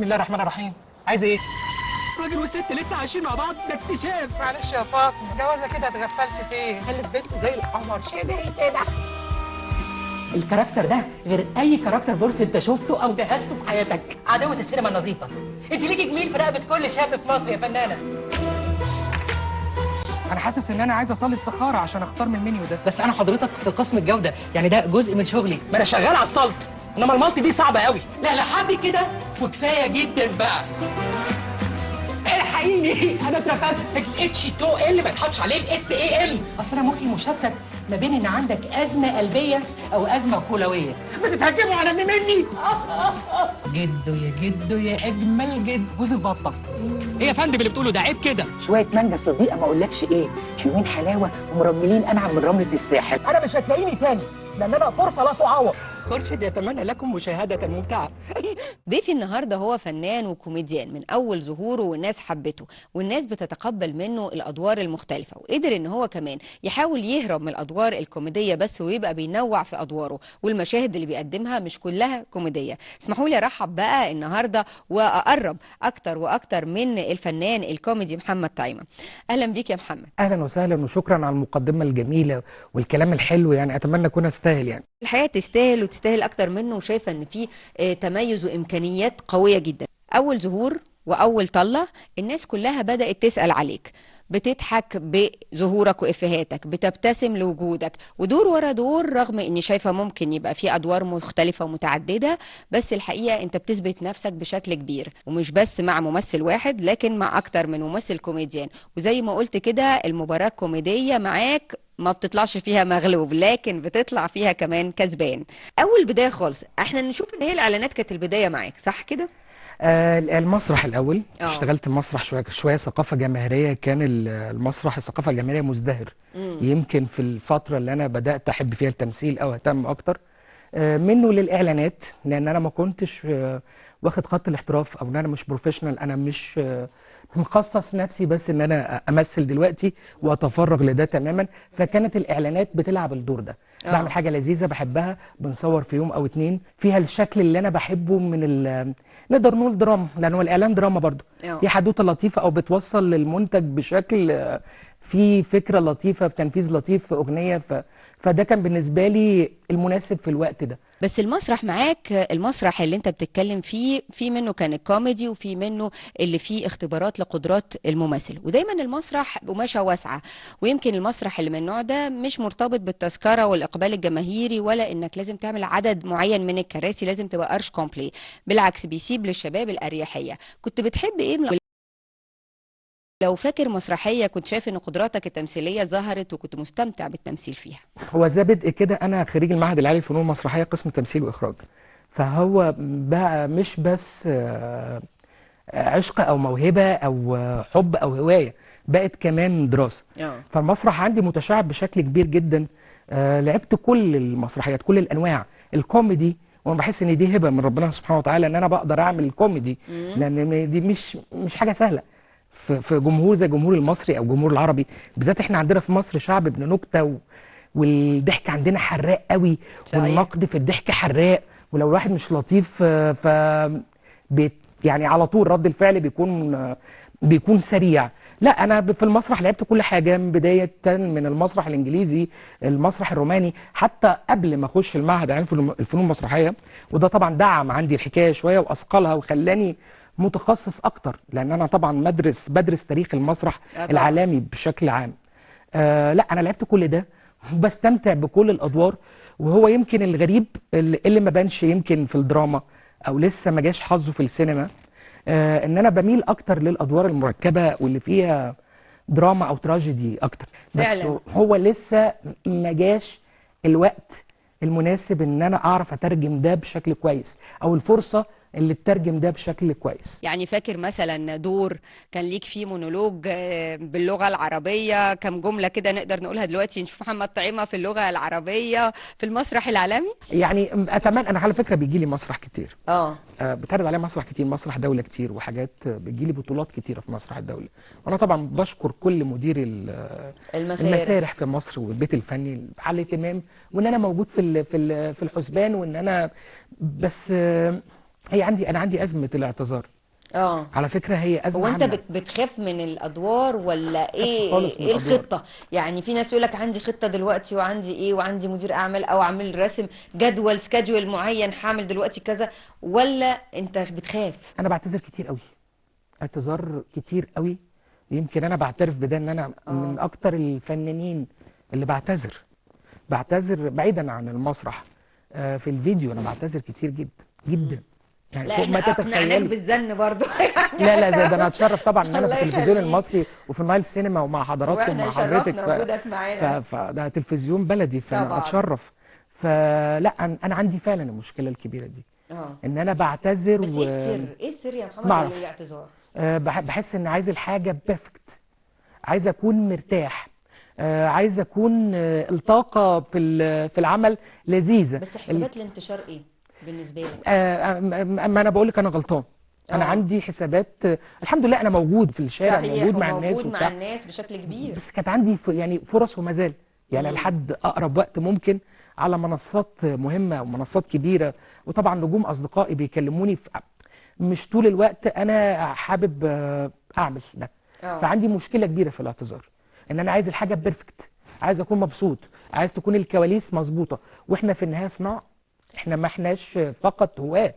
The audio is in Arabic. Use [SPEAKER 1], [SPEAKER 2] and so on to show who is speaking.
[SPEAKER 1] بسم الله الرحمن الرحيم. عايز ايه؟
[SPEAKER 2] راجل وست لسه عايشين مع بعض، ده اكتشاف.
[SPEAKER 1] معلش يا فاطمه، جوازه كده اتغفلت فيه. خلي البنت زي القمر شبه كده.
[SPEAKER 3] الكاركتر ده غير اي كاركتر بورس انت شفته او جهزته في حياتك. عدوة السينما النظيفة. انت ليكي جميل في رقبة كل شاب في مصر يا فنانة.
[SPEAKER 1] انا حاسس ان انا عايز اصلي استخاره عشان اختار من المنيو ده.
[SPEAKER 3] بس انا حضرتك في قسم الجودة، يعني ده جزء من شغلي.
[SPEAKER 1] ما انا شغال على السلط، انما المالت دي صعبه قوي.
[SPEAKER 3] لا لحد كده وكفاية جدا بقى.
[SPEAKER 1] الحقيني انا اترفدت.
[SPEAKER 3] الاتش 2 ال ما يتحطش عليه الاس اي ال. اصل انا مخي مشتت ما بين ان عندك ازمة قلبية او ازمة كلوية.
[SPEAKER 1] بتتهجموا على ابن مني.
[SPEAKER 3] جدو يا جدو يا اجمل جد.
[SPEAKER 1] جوز البطه.
[SPEAKER 2] ايه يا فندم اللي بتقوله ده؟ عيب كده.
[SPEAKER 3] شوية مانجا صديقة ما اقولكش ايه، حلوين حلاوة ومرملين انعم من رملة الساحل.
[SPEAKER 1] انا مش هتلاقيني تاني لان انا فرصه لا تعوض.
[SPEAKER 3] خورشيد يتمنى لكم مشاهدة ممتعة.
[SPEAKER 4] ضيفي النهارده هو فنان وكوميديان من اول ظهوره، والناس حبته والناس بتتقبل منه الادوار المختلفه، وقدر ان هو كمان يحاول يهرب من الادوار الكوميديه بس ويبقى بينوع في ادواره، والمشاهد اللي بيقدمها مش كلها كوميديه. اسمحوا لي ارحب بقى النهارده واقرب اكتر واكتر من الفنان الكوميدي محمد طعيمه. اهلا بيك يا محمد.
[SPEAKER 1] اهلا وسهلا وشكرا على المقدمه الجميله والكلام الحلو، يعني اتمنى اكون استاهل يعني.
[SPEAKER 4] الحقيقه تستاهل وتستاهل اكتر منه، وشايفه ان في تميز وامكانيات قويه جدا. اول ظهور واول طله الناس كلها بدات تسال عليك، بتضحك بظهورك وافيهاتك، بتبتسم لوجودك، ودور ورا دور، رغم اني شايفه ممكن يبقى في ادوار مختلفه ومتعدده، بس الحقيقه انت بتثبت نفسك بشكل كبير، ومش بس مع ممثل واحد لكن مع اكتر من ممثل كوميديان. وزي ما قلت كده المباراه كوميديه معاك ما بتطلعش فيها مغلوب، لكن بتطلع فيها كمان كسبان. اول بدايه خالص احنا نشوف ان هي الاعلانات كانت البدايه معاك، صح كده؟
[SPEAKER 1] المسرح الاول.
[SPEAKER 4] أوه.
[SPEAKER 1] اشتغلت مسرح شويه ثقافه جماهيريه. كان المسرح الثقافه الجماهيريه مزدهر. يمكن في الفتره اللي انا بدات احب فيها التمثيل او اهتم اكتر منه للاعلانات، لان انا ما كنتش واخد خط الاحتراف، او ان انا مش بروفيشنال. انا مش مخصص نفسي بس ان انا امثل دلوقتي واتفرغ لده تماما. فكانت الاعلانات بتلعب الدور ده. بعمل حاجه لذيذه بحبها، بنصور في يوم او اتنين فيها الشكل اللي انا بحبه من نقدر نقول دراما، لان هو الاعلان دراما برضو. في حدوته لطيفه او بتوصل للمنتج بشكل في فكره لطيفه، في تنفيذ لطيف، في اغنيه. فده كان بالنسبه لي المناسب في الوقت ده.
[SPEAKER 4] بس المسرح معاك، المسرح اللي انت بتتكلم فيه في منه كان الكوميدي، وفي منه اللي فيه اختبارات لقدرات الممثل، ودايما المسرح قماشه واسعه، ويمكن المسرح اللي من النوع ده مش مرتبط بالتذكره والاقبال الجماهيري، ولا انك لازم تعمل عدد معين من الكراسي، لازم تبقى ارش كومبلي، بالعكس بيسيب للشباب الاريحيه. كنت بتحب ايه لو فاكر مسرحيه كنت شايف ان قدراتك التمثيليه ظهرت وكنت مستمتع بالتمثيل فيها؟
[SPEAKER 1] هو ده بدء كده. انا خريج المعهد العالي للفنون المسرحيه قسم تمثيل واخراج. فهو بقى مش بس عشق او موهبه او حب او هوايه، بقت كمان دراسه. فالمسرح عندي متشعب بشكل كبير جدا. لعبت كل المسرحيات، كل الانواع، الكوميدي. وانا بحس ان دي هبه من ربنا سبحانه وتعالى ان انا بقدر اعمل كوميدي، لان دي مش حاجه سهله في جمهور زي الجمهور المصري او الجمهور العربي بالذات. احنا عندنا في مصر شعب ابن نكته والضحك عندنا حراق قوي، والنقد في الضحك حراق. ولو الواحد مش لطيف يعني على طول رد الفعل بيكون سريع. لا انا في المسرح لعبت كل حاجه، من بدايه من المسرح الانجليزي، المسرح الروماني، حتى قبل ما اخش المعهد العالي للفنون المسرحيه. وده طبعا دعم عندي الحكايه شويه واثقلها وخلاني متخصص اكتر، لان انا طبعا بدرس تاريخ المسرح العالمي بشكل عام. لا انا لعبت كل ده وبستمتع بكل الادوار. وهو يمكن الغريب اللي ما بانش يمكن في الدراما او لسه ما جاش حظه في السينما، ان انا بميل اكتر للادوار المركبه واللي فيها دراما او تراجيدي اكتر.
[SPEAKER 4] فعلا.
[SPEAKER 1] بس هو لسه ما جاش الوقت المناسب ان انا اعرف اترجم ده بشكل كويس، او الفرصه اللي تترجم ده بشكل كويس.
[SPEAKER 4] يعني فاكر مثلا دور كان ليك فيه مونولوج باللغه العربيه، كم جمله كده نقدر نقولها دلوقتي نشوف محمد طعيمه في اللغه العربيه في المسرح العالمي؟
[SPEAKER 1] يعني اتمنى. انا على فكره بيجي لي مسرح كتير، بتعرض عليا مسرح كتير، مسرح دوله كتير، وحاجات بتجي لي بطولات كتيره في مسرح الدوله. وانا طبعا بشكر كل مدير المسارح في مصر والبيت الفني على الاهتمام، وان انا موجود في الحسبان، وان انا بس انا عندي ازمه الاعتذار.
[SPEAKER 4] اه
[SPEAKER 1] على فكره هي ازمه
[SPEAKER 4] هو انت
[SPEAKER 1] عامة.
[SPEAKER 4] بتخاف من الادوار ولا ايه؟
[SPEAKER 1] خالص من
[SPEAKER 4] ايه
[SPEAKER 1] الأدوار.
[SPEAKER 4] الخطه؟ يعني في ناس يقول لك عندي خطه دلوقتي وعندي ايه وعندي مدير اعمال او عامل راسم جدول سكادجول معين هعمل دلوقتي كذا، ولا انت بتخاف؟
[SPEAKER 1] انا بعتذر كتير قوي، اعتذار كتير قوي. يمكن انا بعترف بده ان انا من اكتر الفنانين اللي بعتذر بعيدا عن المسرح. في الفيديو انا بعتذر كتير جدا جدا، يعني
[SPEAKER 4] لا
[SPEAKER 1] فوق ما
[SPEAKER 4] احنا اقنعناك
[SPEAKER 1] تتخيلي.
[SPEAKER 4] بالزن برضو.
[SPEAKER 1] لا ده انا اتشرف طبعا ان انا في
[SPEAKER 4] الله
[SPEAKER 1] التلفزيون
[SPEAKER 4] يخليك.
[SPEAKER 1] المصري وفي النايل سينما ومع حضراتكم
[SPEAKER 4] واحنا
[SPEAKER 1] ومع حضرتك.
[SPEAKER 4] شرفنا وجودك معانا.
[SPEAKER 1] فده تلفزيون بلدي، فانا
[SPEAKER 4] طبعاً.
[SPEAKER 1] اتشرف. فلا انا عندي فعلا المشكله الكبيره دي، ان انا بعتذر.
[SPEAKER 4] بس ايه السر؟ ايه السر يا محمد
[SPEAKER 1] معرف.
[SPEAKER 4] للاعتذار؟
[SPEAKER 1] بحس ان عايز الحاجه بيرفكت، عايز اكون مرتاح، عايز اكون الطاقه في العمل لذيذه.
[SPEAKER 4] بس حسابات الانتشار ايه بالنسبه لك؟
[SPEAKER 1] اما انا بقول لك انا غلطان. انا عندي حسابات، الحمد لله انا موجود في الشارع،
[SPEAKER 4] صحيح،
[SPEAKER 1] موجود مع الناس
[SPEAKER 4] موجود
[SPEAKER 1] وبتاع.
[SPEAKER 4] مع الناس بشكل كبير.
[SPEAKER 1] بس كانت عندي يعني فرص وما زال، يعني لحد اقرب وقت ممكن على منصات مهمه ومنصات كبيره، وطبعا نجوم اصدقائي بيكلموني مش طول الوقت انا حابب اعمل ده. فعندي مشكله كبيره في الاعتذار، ان انا عايز الحاجه بيرفكت، عايز اكون مبسوط، عايز تكون الكواليس مظبوطه، واحنا في النهايه صناعه، احنا ما احناش فقط هواه.